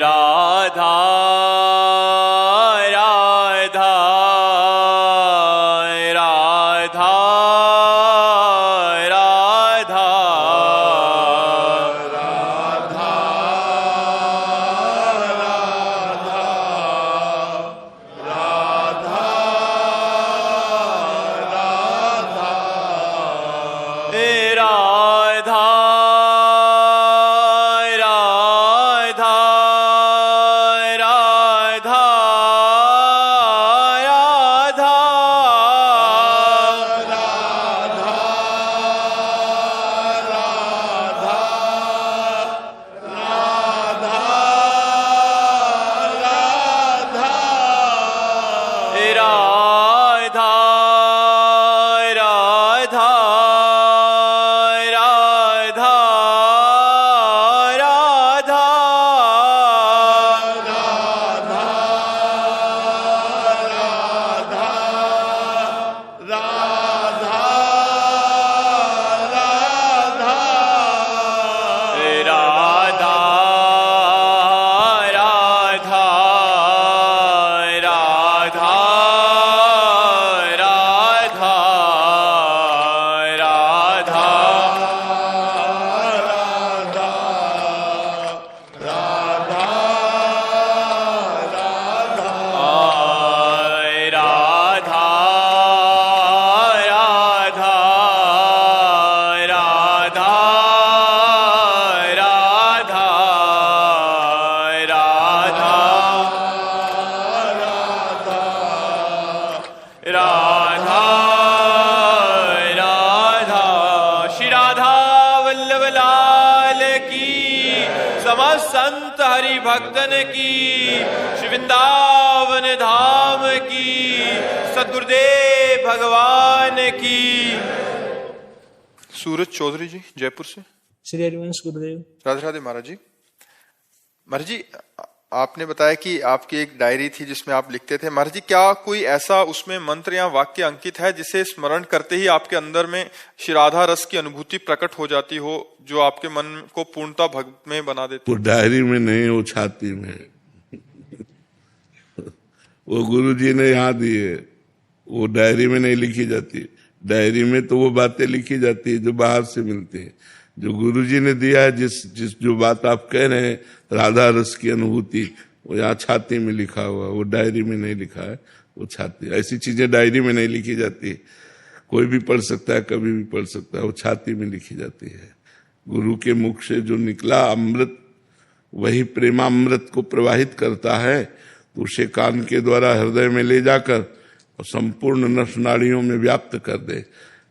राधा राधा राधा राधा राधा राधा संत हरि भक्तन की, श्री वृंदावन धाम की, सद्गुरुदेव भगवान की। सूरज चौधरी जी जयपुर से। श्री हरिवंश गुरुदेव। राधे राधे महाराज जी। महाराज जी, आपने बताया कि आपकी एक डायरी थी जिसमें आप लिखते थे। महाराज जी, क्या कोई ऐसा उसमें मंत्र या वाक्य अंकित है जिसे स्मरण करते ही आपके अंदर में श्री राधा रस की अनुभूति प्रकट हो जाती हो, जो आपके मन को पूर्णता भक्त में बना देती? वो डायरी में नहीं, वो छाती में। वो गुरुजी ने यहाँ दी है, वो डायरी में नहीं लिखी जाती। डायरी में तो वो बातें लिखी जाती है जो बाहर से मिलती है। जो गुरुजी ने दिया है, जिस जो बात आप कह रहे हैं, राधा रस की अनुभूति, वो यहाँ छाती में लिखा हुआ, वो डायरी में नहीं लिखा है, वो छाती। ऐसी चीजें डायरी में नहीं लिखी जाती। कोई भी पढ़ सकता है, कभी भी पढ़ सकता है, वो छाती में लिखी जाती है। गुरु के मुख से जो निकला अमृत, वही प्रेमामृत को प्रवाहित करता है, तो उसे कान के द्वारा हृदय में ले जाकर और संपूर्ण नस नाड़ियों में व्याप्त कर दे।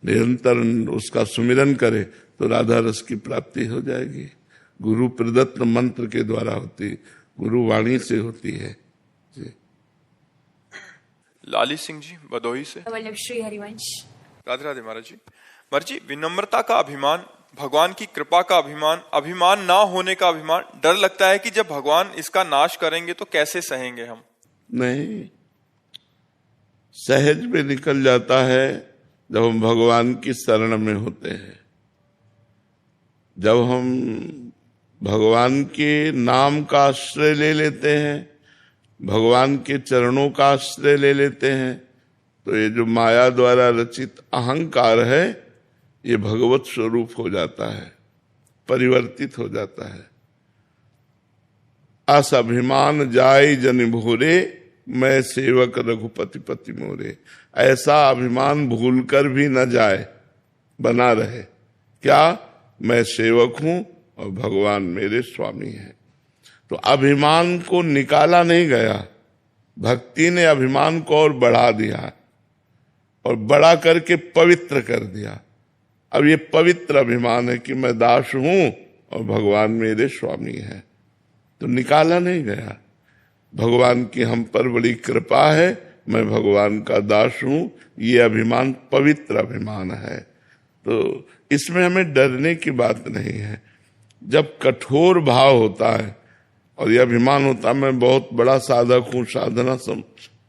निरंतर उसका सुमिरन करे तो राधा रस की प्राप्ति हो जाएगी। गुरु प्रदत्त मंत्र के द्वारा होती, गुरु वाणी से होती है जी। लाली सिंह जी बदोही से। श्री हरिवंश। राधे राधे महाराज जी। महाराज जी, विनम्रता का अभिमान, भगवान की कृपा का अभिमान, अभिमान ना होने का अभिमान, डर लगता है कि जब भगवान इसका नाश करेंगे तो कैसे सहेंगे हम? नहीं, सहज में निकल जाता है जब हम भगवान की शरण में होते हैं। जब हम भगवान के नाम का आश्रय ले लेते हैं, भगवान के चरणों का आश्रय ले लेते हैं, तो ये जो माया द्वारा रचित अहंकार है, ये भगवत स्वरूप हो जाता है, परिवर्तित हो जाता है। अस अभिमान जाय जन भोरे, मैं सेवक रघुपति पति मोरे। ऐसा अभिमान भूलकर भी न जाए, बना रहे। क्या? मैं सेवक हूं और भगवान मेरे स्वामी हैं। तो अभिमान को निकाला नहीं गया, भक्ति ने अभिमान को और बढ़ा दिया और बड़ा करके पवित्र कर दिया। अब ये पवित्र अभिमान है कि मैं दास हूं और भगवान मेरे स्वामी हैं, तो निकाला नहीं गया। भगवान की हम पर बड़ी कृपा है, मैं भगवान का दास हूं, ये अभिमान पवित्र अभिमान है। तो इसमें हमें डरने की बात नहीं है। जब कठोर भाव होता है और यह अभिमान होता है मैं बहुत बड़ा साधक हूं, साधना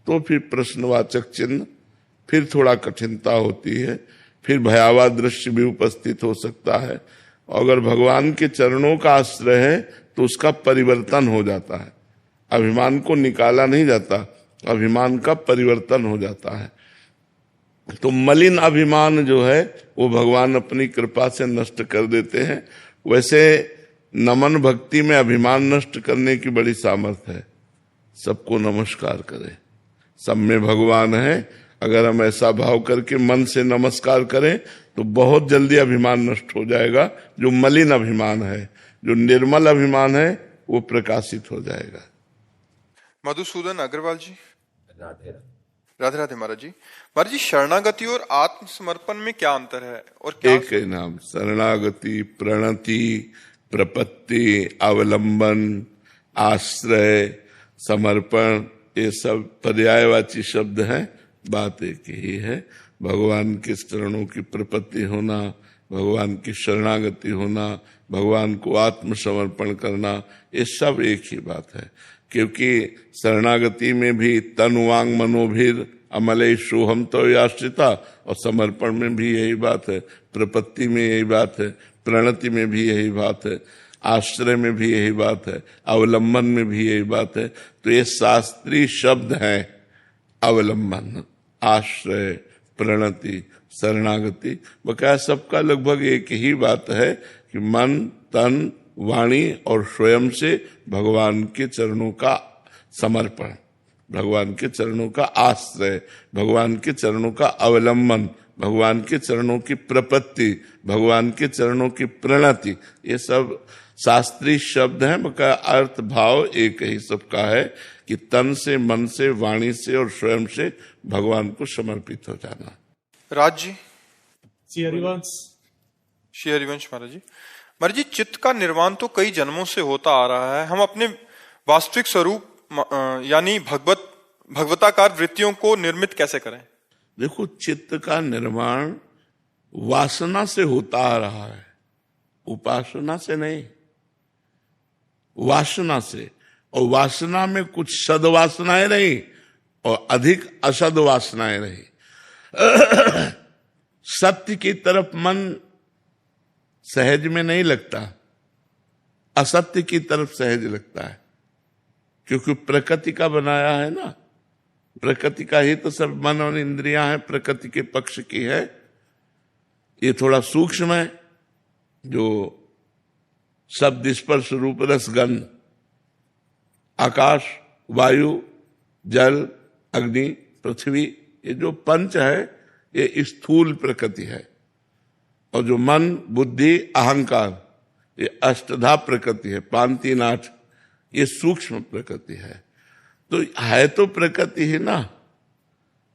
तो फिर प्रश्नवाचक चिन्ह, फिर थोड़ा कठिनता होती है, फिर भयावह दृश्य भी उपस्थित हो सकता है। अगर भगवान के चरणों का आश्रय है तो उसका परिवर्तन हो जाता है। अभिमान को निकाला नहीं जाता, अभिमान का परिवर्तन हो जाता है। तो मलिन अभिमान जो है वो भगवान अपनी कृपा से नष्ट कर देते हैं। वैसे नमन भक्ति में अभिमान नष्ट करने की बड़ी सामर्थ्य है। सबको नमस्कार करें, सब में भगवान है। अगर हम ऐसा भाव करके मन से नमस्कार करें तो बहुत जल्दी अभिमान नष्ट हो जाएगा। जो मलिन अभिमान है, जो निर्मल अभिमान है, वो प्रकाशित हो जाएगा। मधुसूदन अग्रवाल जी। राधे राधे महाराज जी। महाराज जी, शरणागति और आत्मसमर्पण में क्या अंतर है और क्या? एक ही नाम, शरणागति, प्रणति, प्रपत्ति, अवलंबन, आश्रय, समर्पण, ये सब पर्यायवाची शब्द हैं। बात एक ही है। भगवान के चरणों की प्रपत्ति होना, भगवान की शरणागति होना, भगवान को आत्मसमर्पण करना, ये सब एक ही बात है। क्योंकि शरणागति में भी तन वांग मनोभीर अमले सोहम तो आश्रिता, और समर्पण में भी यही बात है, प्रपत्ति में यही बात है, प्रणति में भी यही बात है, आश्रय में भी यही बात है, अवलंबन में भी यही बात है। तो ये शास्त्रीय शब्द हैं। अवलंबन, आश्रय, प्रणति, शरणागति, बकाया सबका लगभग एक ही बात है कि मन, तन, वाणी और स्वयं से भगवान के चरणों का समर्पण, भगवान के चरणों का आश्रय, भगवान के चरणों का अवलंबन, भगवान के चरणों की प्रपत्ति, भगवान के चरणों की प्रणति, ये सब शास्त्रीय शब्द हैं। बकाया अर्थ भाव एक ही सबका है कि तन से, मन से, वाणी से और स्वयं से भगवान को समर्पित हो जाना। राज जी। श्री हरिवंश। श्री हरिवंश महाराज जी। महाराज जी, चित्त का निर्माण तो कई जन्मों से होता आ रहा है। हम अपने वास्तविक स्वरूप यानी भगवताकार वृत्तियों को निर्मित कैसे करें? देखो, चित्त का निर्माण वासना से होता आ रहा है, उपासना से नहीं, वासना से। और वासना में कुछ सद्वासनाएं रही और अधिक असद वासनाएं रही। सत्य की तरफ मन सहज में नहीं लगता, असत्य की तरफ सहज लगता है, क्योंकि प्रकृति का बनाया है ना। प्रकृति का ही तो सब मन और इंद्रियां हैं, प्रकृति के पक्ष की है। ये थोड़ा सूक्ष्म है, जो शब्द, स्पर्श, रूप, रस, गंध, आकाश, वायु, जल, अग्नि, पृथ्वी, ये जो पंच है ये स्थूल प्रकृति है। और जो मन, बुद्धि, अहंकार, ये अष्टधा प्रकृति है, पांति नाट, ये सूक्ष्म प्रकृति है। तो है तो प्रकृति ही ना।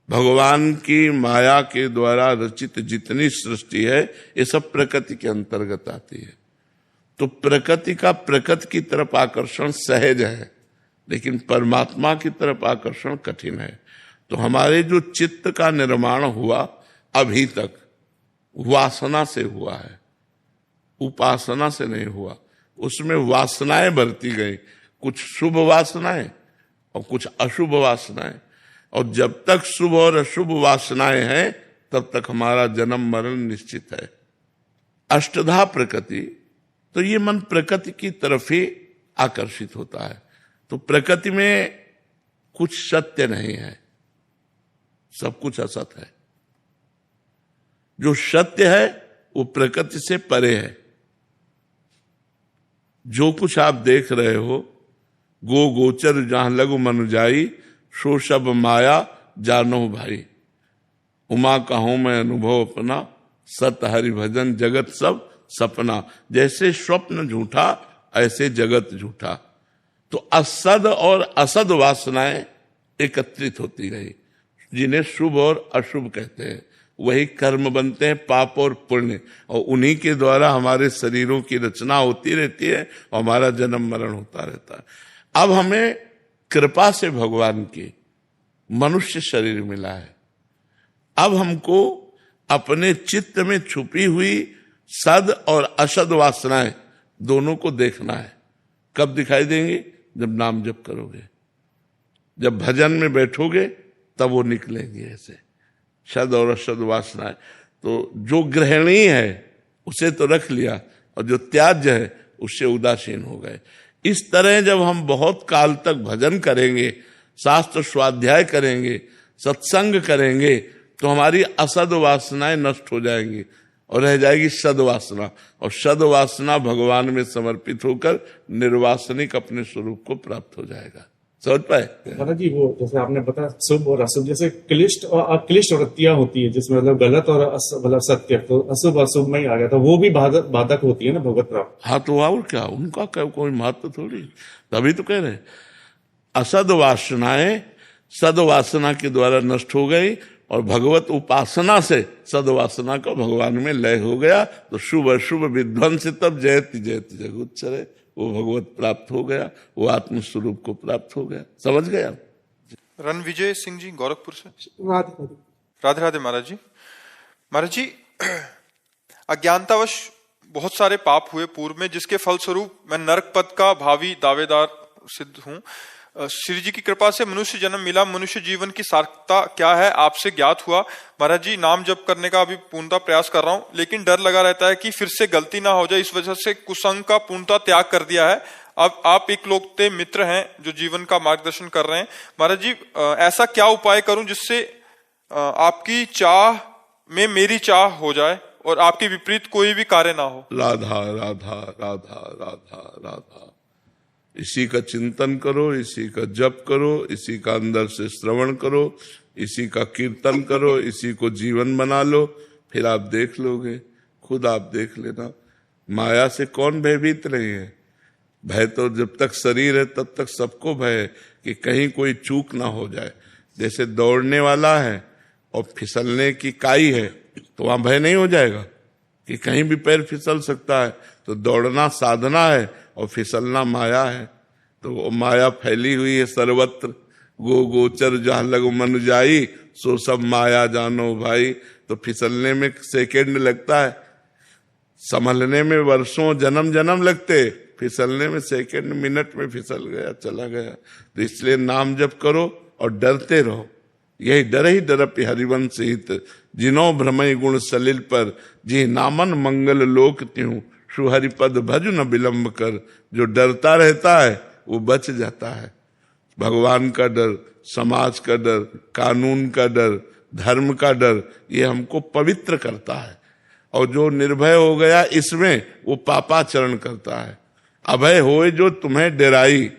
भगवान की माया के द्वारा रचित जितनी सृष्टि है ये सब प्रकृति के अंतर्गत आती है। तो प्रकृति का प्रकृति की तरफ आकर्षण सहज है, लेकिन परमात्मा की तरफ आकर्षण कठिन है। तो हमारे जो चित्त का निर्माण हुआ अभी तक वासना से हुआ है, उपासना से नहीं हुआ। उसमें वासनाएं बढ़ती गई, कुछ शुभ वासनाएं और कुछ अशुभ वासनाएं। और जब तक शुभ और अशुभ वासनाएं हैं तब तक हमारा जन्म मरण निश्चित है। अष्टधा प्रकृति, तो ये मन प्रकृति की तरफ ही आकर्षित होता है। तो प्रकृति में कुछ सत्य नहीं है, सब कुछ असत है। जो सत्य है वो प्रकृति से परे है। जो कुछ आप देख रहे हो, गो गोचर जहां लघु मन जाई, सो सब माया जानो भाई। उमा कहूं मैं अनुभव अपना, सत हरि भजन जगत सब सपना। जैसे स्वप्न झूठा ऐसे जगत झूठा। तो असद और असद वासनाएं एकत्रित होती गई, जिन्हें शुभ और अशुभ कहते हैं। वही कर्म बनते हैं, पाप और पुण्य, और उन्हीं के द्वारा हमारे शरीरों की रचना होती रहती है और हमारा जन्म मरण होता रहता है। अब हमें कृपा से भगवान की मनुष्य शरीर मिला है। अब हमको अपने चित्त में छुपी हुई सद और असद वासनाएं दोनों को देखना है। कब दिखाई देंगे? जब नाम जप करोगे, जब भजन में बैठोगे, तब वो निकलेंगे ऐसे सद और असद वासनाएं। तो जो ग्रहणीय है उसे तो रख लिया, और जो त्याज्य है उससे उदासीन हो गए। इस तरह जब हम बहुत काल तक भजन करेंगे, शास्त्र स्वाध्याय करेंगे, सत्संग करेंगे, तो हमारी असद वासनाएं नष्ट हो जाएंगी और रह जाएगी सदवासना, और सदवासना भगवान में समर्पित होकर निर्वासनिक अपने स्वरूप को प्राप्त हो जाएगा। समझ पाए? दादा जी, वो जैसे आपने बताया शुभ और अशुभ, जैसे क्लिष्ट और अक्लिष्ट वृत्तियां होती है जिसमें मतलब गलत और मतलब सत्य, तो अशुभ अशुभ में ही आ गया था, वो भी बाधक होती है ना भगवत प्राप्त। हाँ, तो और क्या, उनका कोई महत्व थोड़ी। तभी तो कह रहे असद वासनाएं सदवासना के द्वारा नष्ट हो गई, और भगवत उपासना से सदवासना का भगवान में लय हो गया। तो शुभ अशुभ विध्वंस तब जयति जयति जगुच्चरे, वो भगवत प्राप्त हो गया, वो आत्म स्वरूप को प्राप्त हो गया। समझ गया? रणविजय सिंह जी गोरखपुर से। राधे राधे राधे महाराज जी। महाराज जी, अज्ञानतावश बहुत सारे पाप हुए पूर्व में, जिसके फलस्वरूप मैं नरक पद का भावी दावेदार सिद्ध हूं। श्री जी की कृपा से मनुष्य जन्म मिला। मनुष्य जीवन की सार्थकता क्या है आपसे ज्ञात हुआ। महाराज जी, नाम जप करने का अभी पूर्णतः प्रयास कर रहा हूं, लेकिन डर लगा रहता है कि फिर से गलती ना हो जाए, इस वजह से कुसंग का पूर्णतः त्याग कर दिया है। अब आप एक लोकते मित्र हैं जो जीवन का मार्गदर्शन कर रहे हैं। महाराज जी, ऐसा क्या उपाय करूं जिससे आपकी चाह में मेरी चाह हो जाए और आपके विपरीत कोई भी कार्य ना हो। राधा राधा राधा राधा राधा, इसी का चिंतन करो, इसी का जप करो, इसी का अंदर से श्रवण करो, इसी का कीर्तन करो, इसी को जीवन बना लो, फिर आप देख लोगे। खुद आप देख लेना, माया से कौन भयभीत नहीं है। भय तो जब तक शरीर है तब तक सबको भय है कि कहीं कोई चूक ना हो जाए। जैसे दौड़ने वाला है और फिसलने की काई है, तो वहां भय नहीं हो जाएगा कि कहीं भी पैर फिसल सकता है। तो दौड़ना साधना है और फिसलना माया है। तो वो माया फैली हुई है सर्वत्र, गो गोचर जहां लग मन जाई, सो सब माया जानो भाई। तो फिसलने में सेकंड लगता है, संभलने में वर्षों जन्म जन्म लगते, फिसलने में सेकंड मिनट में फिसल गया, चला गया। तो इसलिए नाम जप करो और डरते रहो। यही डर ही डरपि हरिवंश हित, जिनो भ्रमय गुण सलिल पर, जी नामन मंगल लोक त्यों, सुहरि पद भज न विलंब कर। जो डरता रहता है वो बच जाता है। भगवान का डर, समाज का डर, कानून का डर, धर्म का डर, ये हमको पवित्र करता है। और जो निर्भय हो गया इसमें, वो पापाचरण करता है। अभय होए जो तुम्हें डराई,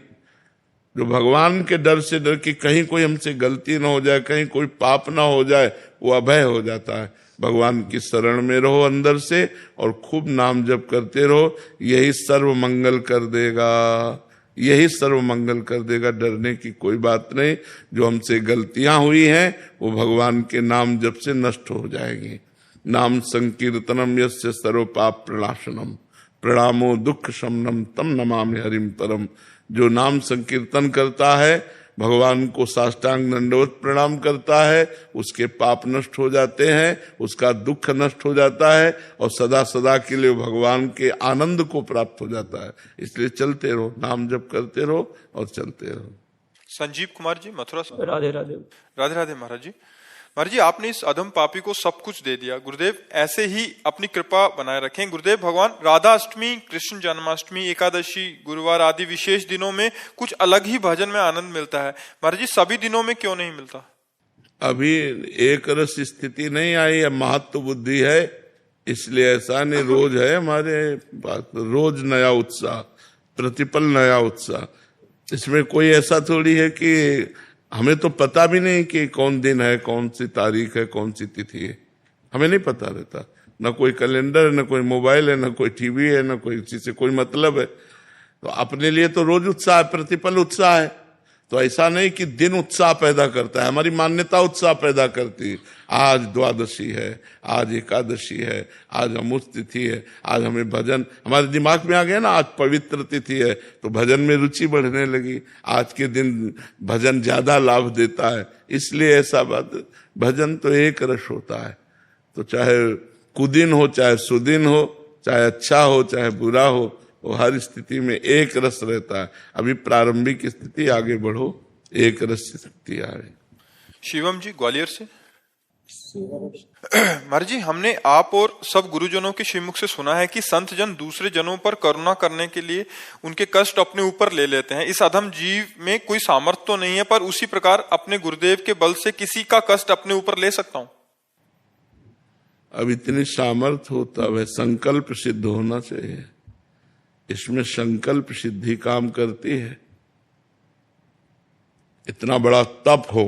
जो भगवान के डर से डर कि कहीं कोई हमसे गलती ना हो जाए, कहीं कोई पाप ना हो जाए, वो अभय हो जाता है। भगवान की शरण में रहो अंदर से और खूब नाम जप करते रहो, यही सर्व मंगल कर देगा, यही सर्व मंगल कर देगा। डरने की कोई बात नहीं। जो हमसे गलतियां हुई हैं वो भगवान के नाम जप से नष्ट हो जाएंगी। नाम संकीर्तनम यस्य सर्व पाप प्रणाशनम, प्रणामो दुख शमनम तम नमामि हरिम परम। जो नाम संकीर्तन करता है, भगवान को साष्टांग दंडवत प्रणाम करता है, उसके पाप नष्ट हो जाते हैं, उसका दुख नष्ट हो जाता है और सदा सदा के लिए भगवान के आनंद को प्राप्त हो जाता है। इसलिए चलते रहो, नाम जप करते रहो और चलते रहो। संजीव कुमार जी मथुरा से। राधे राधे। राधे राधे महाराज जी। महाराज जी, आपने इस अधम पापी को सब कुछ दे दिया। गुरुदेव ऐसे ही अपनी कृपा बनाए रखें। गुरुदेव, भगवान राधा अष्टमी, कृष्ण जन्माष्टमी, एकादशी, गुरुवार आदि विशेष दिनों में कुछ अलग ही भजन में आनंद मिलता है। महाराज जी, सभी दिनों में क्यों नहीं मिलता? अभी एक रस स्थिति नहीं आई है, महत्व बुद्धि है, इसलिए ऐसा नहीं। रोज है हमारे पास, रोज नया उत्साह, प्रतिपल नया उत्साह। इसमें कोई ऐसा थोड़ी है कि हमें तो पता भी नहीं कि कौन दिन है, कौन सी तारीख है, कौन सी तिथि है, हमें नहीं पता रहता। न कोई कैलेंडर है, न कोई मोबाइल है, न कोई टीवी है, न कोई किसी से कोई मतलब है। तो अपने लिए तो रोज उत्साह है, प्रतिपल उत्साह है। तो ऐसा नहीं कि दिन उत्साह पैदा करता है, हमारी मान्यता उत्साह पैदा करती है। आज द्वादशी है, आज एकादशी है, आज अमुक तिथि है, आज हमें भजन, हमारे दिमाग में आ गया ना, आज पवित्र तिथि है, तो भजन में रुचि बढ़ने लगी। आज के दिन भजन ज्यादा लाभ देता है, इसलिए ऐसा बात, भजन तो एक रस होता है। तो चाहे कुदिन हो, चाहे सुदिन हो, चाहे अच्छा हो, चाहे बुरा हो, वो हर स्थिति में एक रस रहता है। अभी प्रारंभिक स्थिति, आगे बढ़ो, एक रस शक्ति आ रही। शिवम जी ग्वालियर से। महाराज जी, हमने आप और सब गुरुजनों के श्रीमुख से सुना है कि संत जन दूसरे जनों पर करुणा करने के लिए उनके कष्ट अपने ऊपर ले लेते हैं। इस अधम जीव में कोई सामर्थ्य तो नहीं है, पर उसी प्रकार अपने गुरुदेव के बल से किसी का कष्ट अपने ऊपर ले सकता हूं। अब इतनी सामर्थ्य होता है, संकल्प सिद्ध होना चाहिए। इसमें संकल्प सिद्धि काम करती है। इतना बड़ा तप हो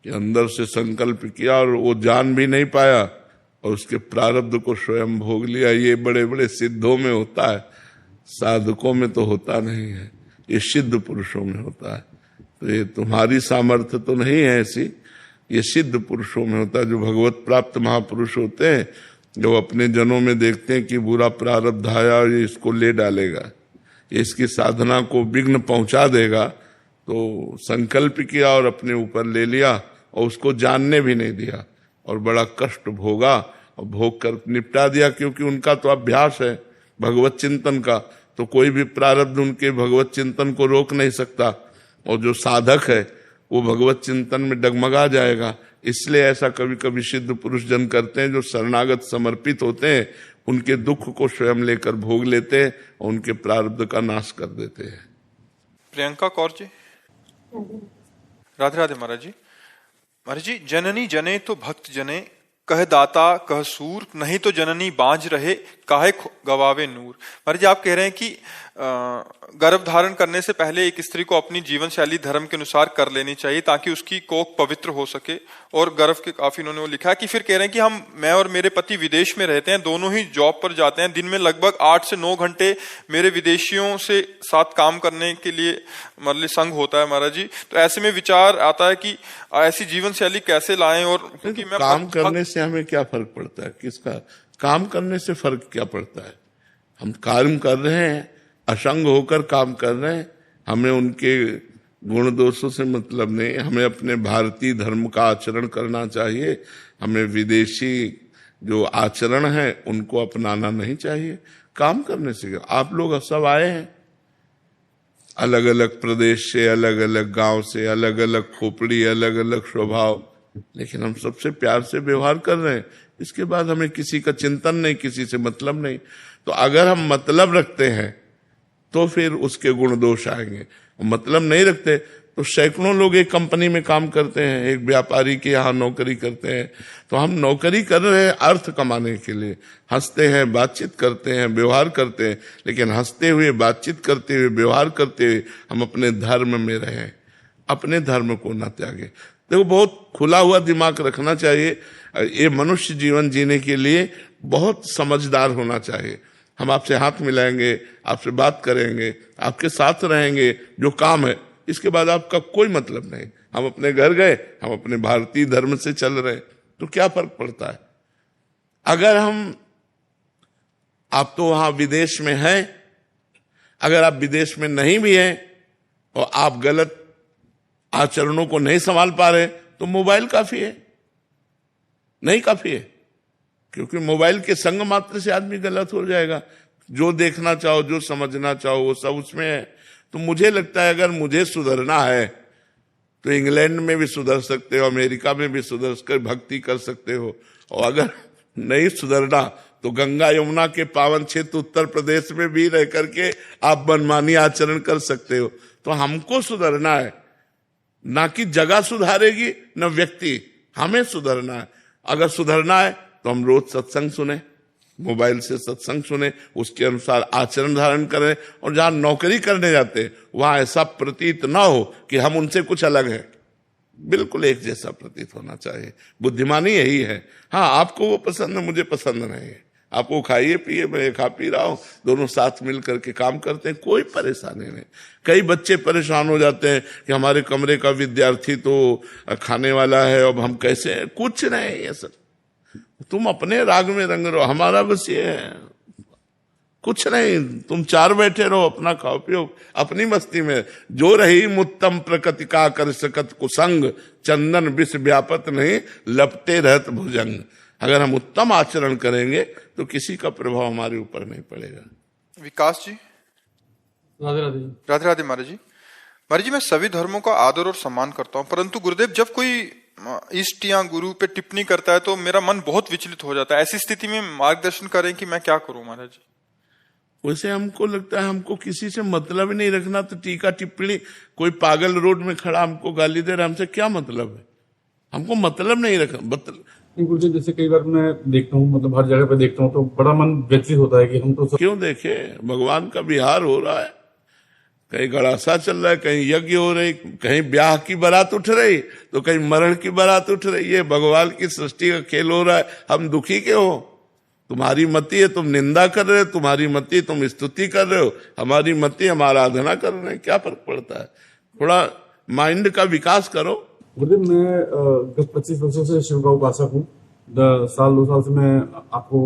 कि अंदर से संकल्प किया और वो जान भी नहीं पाया और उसके प्रारब्ध को स्वयं भोग लिया, ये बड़े बड़े सिद्धों में होता है, साधकों में तो होता नहीं है, ये सिद्ध पुरुषों में होता है। तो ये तुम्हारी सामर्थ्य तो नहीं है ऐसी, ये सिद्ध पुरुषों में होता है, जो भगवत प्राप्त महापुरुष होते हैं, जो अपने जनों में देखते हैं कि बुरा प्रारब्ध आया और ये इसको ले डालेगा, ये इसकी साधना को विघ्न पहुंचा देगा, तो संकल्प किया और अपने ऊपर ले लिया और उसको जानने भी नहीं दिया और बड़ा कष्ट भोगा और भोग कर निपटा दिया। क्योंकि उनका तो अभ्यास है भगवत चिंतन का, तो कोई भी प्रारब्ध उनके भगवत चिंतन को रोक नहीं सकता। और जो साधक है वो भगवत चिंतन में डगमगा जाएगा। इसलिए ऐसा कभी कभी सिद्ध पुरुष जन करते हैं, जो शरणागत समर्पित होते हैं, उनके दुख को स्वयं लेकर भोग लेते हैं और उनके प्रारब्ध का नाश कर देते हैं। प्रियंका कौर जी। राधे राधे महाराज जी। महाराज जी, जननी जने तो भक्त जने, कह दाता कह सूर, नहीं तो जननी बांझ रहे, काहे गवावे नूर। महाराज जी, आप कह रहे हैं कि गर्भ धारण करने से पहले एक स्त्री को अपनी जीवन शैली धर्म के अनुसार कर लेनी चाहिए ताकि उसकी कोख पवित्र हो सके। और गर्भ के काफी इन्होंने वो लिखा है कि फिर कह रहे हैं कि मैं और मेरे पति विदेश में रहते हैं, दोनों ही जॉब पर जाते हैं, दिन में लगभग 8 से 9 घंटे मेरे विदेशियों से साथ काम करने के लिए मतलब संग होता है। महाराज जी, तो ऐसे में विचार आता है कि ऐसी जीवन शैली कैसे लाएं। और क्योंकि मैं काम करने से हमें क्या फर्क पड़ता है, किसका काम करने से फर्क क्या पड़ता है? हम कार्य कर रहे हैं, असंग होकर काम कर रहे हैं, हमें उनके गुण दोषों से मतलब नहीं। हमें अपने भारतीय धर्म का आचरण करना चाहिए, हमें विदेशी जो आचरण है उनको अपनाना नहीं चाहिए। काम करने से आप लोग सब आए हैं अलग अलग प्रदेश से, अलग अलग गांव से, अलग अलग खोपड़ी, अलग अलग स्वभाव, लेकिन हम सबसे प्यार से व्यवहार कर रहे हैं। इसके बाद हमें किसी का चिंतन नहीं, किसी से मतलब नहीं। तो अगर हम मतलब रखते हैं तो फिर उसके गुण दोष आएंगे। मतलब नहीं रखते तो सैकड़ों लोग एक कंपनी में काम करते हैं, एक व्यापारी के यहाँ नौकरी करते हैं। तो हम नौकरी कर रहे हैं अर्थ कमाने के लिए, हंसते हैं, बातचीत करते हैं, व्यवहार करते हैं, लेकिन हंसते हुए, बातचीत करते हुए, व्यवहार करते हुए हम अपने धर्म में रहें, अपने धर्म को न त्यागें। देखो, बहुत खुला हुआ दिमाग रखना चाहिए। ये मनुष्य जीवन जीने के लिए बहुत समझदार होना चाहिए। हम आपसे हाथ मिलाएंगे, आपसे बात करेंगे, आपके साथ रहेंगे, जो काम है, इसके बाद आपका कोई मतलब नहीं। हम अपने घर गए, हम अपने भारतीय धर्म से चल रहे, तो क्या फर्क पड़ता है? अगर आप तो वहां विदेश में हैं, अगर आप विदेश में नहीं भी हैं और आप गलत आचरणों को नहीं संभाल पा रहे, तो मोबाइल काफी है, नहीं काफी है। क्योंकि मोबाइल के संग मात्र से आदमी गलत हो जाएगा। जो देखना चाहो, जो समझना चाहो, वो सब उसमें है। तो मुझे लगता है अगर मुझे सुधरना है तो इंग्लैंड में भी सुधर सकते हो, अमेरिका में भी सुधर कर भक्ति कर सकते हो। और अगर नहीं सुधरना तो गंगा यमुना के पावन क्षेत्र उत्तर प्रदेश में भी रह करके आप मनमानी आचरण कर सकते हो। तो हमको सुधरना है, ना कि जगह सुधारेगी न व्यक्ति, हमें सुधरना है। अगर सुधरना है तो हम रोज सत्संग सुने, मोबाइल से सत्संग सुने, उसके अनुसार आचरण धारण करें। और जहां नौकरी करने जाते हैं वहां ऐसा प्रतीत ना हो कि हम उनसे कुछ अलग है, बिल्कुल एक जैसा प्रतीत होना चाहिए। बुद्धिमानी यही है। हाँ, आपको वो पसंद है, मुझे पसंद नहीं है, आप वो खाइए पिए, मैं खा पी रहा हूं, दोनों साथ मिल करके काम करते हैं, कोई परेशानी नहीं। कई बच्चे परेशान हो जाते हैं कि हमारे कमरे का विद्यार्थी तो खाने वाला है, अब हम कैसे हैं? कुछ नहीं, ये सब तुम अपने राग में रंग रहो, हमारा बस ये है, कुछ नहीं, तुम चार बैठे रहो, अपना खाओ पियो अपनी मस्ती में। जो रही मुत्तम प्रकृति का कर सकत कुसंग, चंदन विष व्यापत नहीं लपटे रहत भुजंग। अगर हम उत्तम आचरण करेंगे तो किसी का प्रभाव हमारे ऊपर नहीं पड़ेगा। विकास जी। राधे राधे। राधे राधे महाराज जी। महाराज जी, मैं सभी धर्मों का आदर और सम्मान करता हूँ, परंतु गुरुदेव जब कोई इष्ट या गुरु पे टिप्पणी करता है तो मेरा मन बहुत विचलित हो जाता है। ऐसी स्थिति में मार्गदर्शन करें कि मैं क्या करूं महाराज जी। वैसे हमको लगता है हमको किसी से मतलब ही नहीं रखना, तो टीका टिप्पणी, कोई पागल रोड में खड़ा हमको गाली दे रहा, हमसे क्या मतलब है? हमको मतलब नहीं रखना। गुरु जी, जैसे कई बार मैं देखता हूँ, मतलब हर जगह पे देखता हूँ, तो बड़ा मन व्यथित होता है कि हम तो क्यों देखे, भगवान का विहार हो रहा है, कहीं गड़ासा चल रहा है, कहीं यज्ञ हो रही, कहीं ब्याह की बारात उठ रही, तो कहीं मरण की बारात उठ रही है। भगवान की सृष्टि का खेल हो रहा है, हम दुखी क्यों हो? तुम्हारी मति है तुम निंदा कर रहे हो, तुम्हारी मति तुम स्तुति कर रहे हो, हमारी मति हम आराधना कर रहे हैं, क्या फर्क पड़ता है? थोड़ा माइंड का विकास करो। गुरुदेव, मैं गत 25 वर्षों से शिव का उपासक हूँ। 2 साल से मैं आपको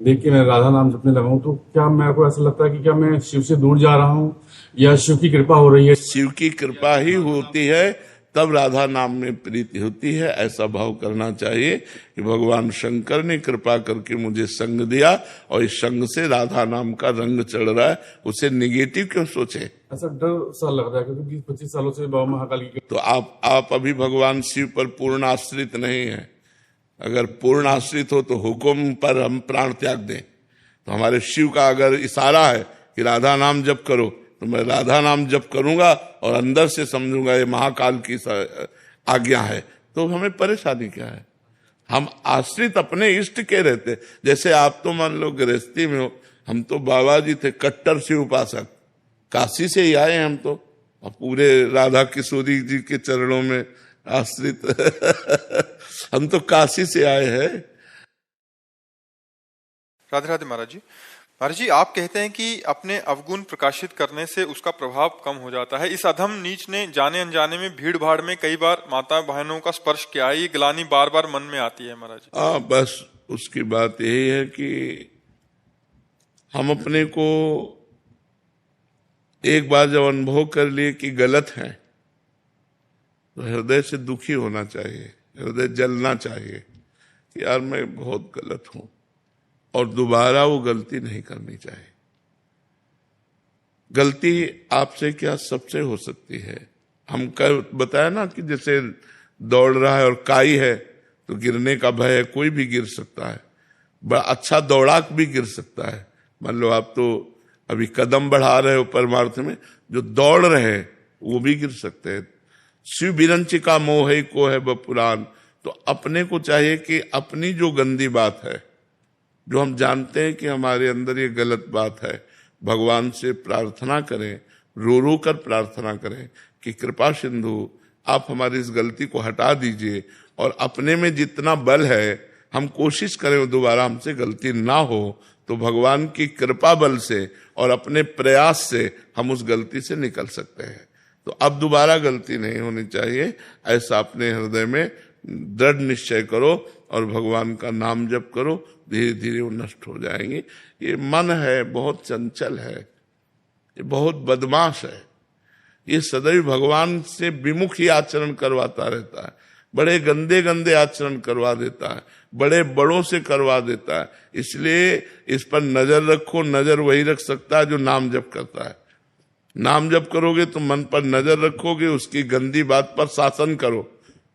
देख के मैं राधा नाम जपने लगा हूँ, तो क्या मेरे को ऐसा लगता है कि क्या मैं शिव से दूर जा रहा हूँ या शिव की कृपा हो रही है? शिव की कृपा ही होती है, तब राधा नाम में प्रीति होती है। ऐसा भाव करना चाहिए कि भगवान शंकर ने कृपा करके मुझे संग दिया और इस संग से राधा नाम का रंग चढ़ रहा है, उसे निगेटिव क्यों सोचे? ऐसा डर सा लग रहा है क्योंकि 25 सालों से बाबा महाकाल की। तो आप अभी भगवान शिव पर पूर्ण आश्रित नहीं है। अगर पूर्ण आश्रित हो तो हुक्म पर हम प्राण त्याग दें। तो हमारे शिव का अगर इशारा है कि राधा नाम जप करो, तो मैं राधा नाम जप करूंगा और अंदर से समझूंगा ये महाकाल की आज्ञा है, तो हमें परेशानी क्या है? हम आश्रित अपने इष्ट के रहते। जैसे आप तो मान लो गृहस्थी में हो, हम तो बाबा जी थे कट्टर शिव उपासक, काशी से ही आए हम तो, और पूरे राधा किशोरी जी के चरणों में आश्रित हम तो काशी से आए हैं। राधे राधे महाराज जी। महाराज जी, आप कहते हैं कि अपने अवगुण प्रकाशित करने से उसका प्रभाव कम हो जाता है। इस अधम नीच ने जाने अनजाने में भीड़ भाड़ में कई बार माता बहनों का स्पर्श किया है, ये ग्लानि बार बार मन में आती है महाराज जी। हाँ, बस उसकी बात यही है कि हम अपने को एक बार जब अनुभव कर लिए कि गलत है, तो हृदय से दुखी होना चाहिए, हृदय जलना चाहिए कि यार मैं बहुत गलत हूं, और दोबारा वो गलती नहीं करनी चाहिए। गलती आपसे क्या सबसे हो सकती है। हम कल बताया ना कि जैसे दौड़ रहा है और काई है तो गिरने का भय है, कोई भी गिर सकता है, बड़ा अच्छा दौड़ाक भी गिर सकता है। मान लो आप तो अभी कदम बढ़ा रहे हो परमार्थ में, जो दौड़ रहे हैं वो भी गिर सकते हैं। शिव बिरंचिका मोह को है बपुराण। तो अपने को चाहिए कि अपनी जो गंदी बात है, जो हम जानते हैं कि हमारे अंदर ये गलत बात है, भगवान से प्रार्थना करें, रो रो कर प्रार्थना करें कि कृपा सिंधु आप हमारी इस गलती को हटा दीजिए, और अपने में जितना बल है हम कोशिश करें दोबारा हमसे गलती ना हो। तो भगवान की कृपा बल से और अपने प्रयास से हम उस गलती से निकल सकते हैं। तो अब दोबारा गलती नहीं होनी चाहिए, ऐसा अपने हृदय में दृढ़ निश्चय करो और भगवान का नाम जप करो, धीरे धीरे वो नष्ट हो जाएंगे। ये मन है बहुत चंचल है, ये बहुत बदमाश है, ये सदैव भगवान से विमुख ही आचरण करवाता रहता है, बड़े गंदे गंदे आचरण करवा देता है, बड़े बड़ों से करवा देता है। इसलिए इस पर नजर रखो। नजर वही रख सकता है जो नाम जप करता है। नाम जप करोगे तो मन पर नजर रखोगे, उसकी गंदी बात पर शासन करो,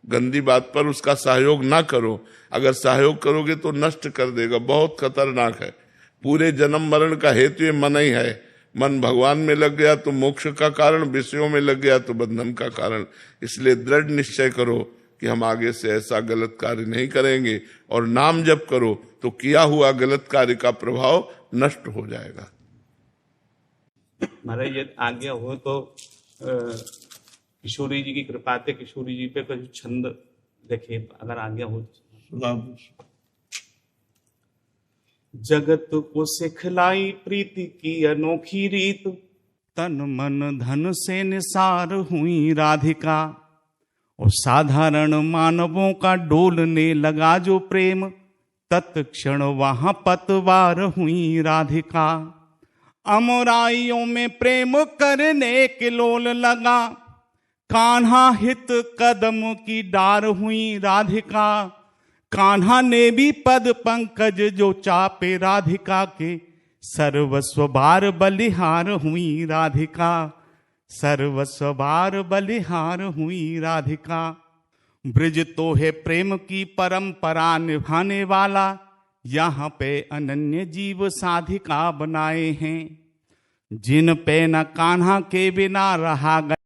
गंदी बात पर उसका सहयोग ना करो। अगर सहयोग करोगे तो नष्ट कर देगा, बहुत खतरनाक है। पूरे जन्म मरण का हेतु ये मन ही है। मन भगवान में लग गया तो मोक्ष का कारण, विषयों में लग गया तो बंधन का कारण। इसलिए दृढ़ निश्चय करो कि हम आगे से ऐसा गलत कार्य नहीं करेंगे, और नाम जप करो तो किया हुआ गलत कार्य का प्रभाव नष्ट हो जाएगा। महाराज ये आज्ञा हो तो किशोरी जी की कृपा से किशोरी जी पे कुछ छंद देखे, अगर आज्ञा हो तो। जगत को सिखलाई प्रीति की अनोखी रीत, तन मन धन से निसार हुई राधिका, और साधारण मानवों का डोलने लगा जो प्रेम, तत्क्षण वहां पतवार हुई राधिका। अमराइयों में प्रेम करने के लोल लगा, कान्हा हित कदम की डार हुई राधिका। कान्हा ने भी पद पंकज जो चापे राधिका के, सर्वस्व बार बलिहार हुई राधिका, सर्वस्व बार बलिहार हुई राधिका। ब्रज तो है प्रेम की परंपरा निभाने वाला, यहाँ पे अनन्य जीव साधिका बनाए हैं। जिन पे न कान्हा के बिना रहा गया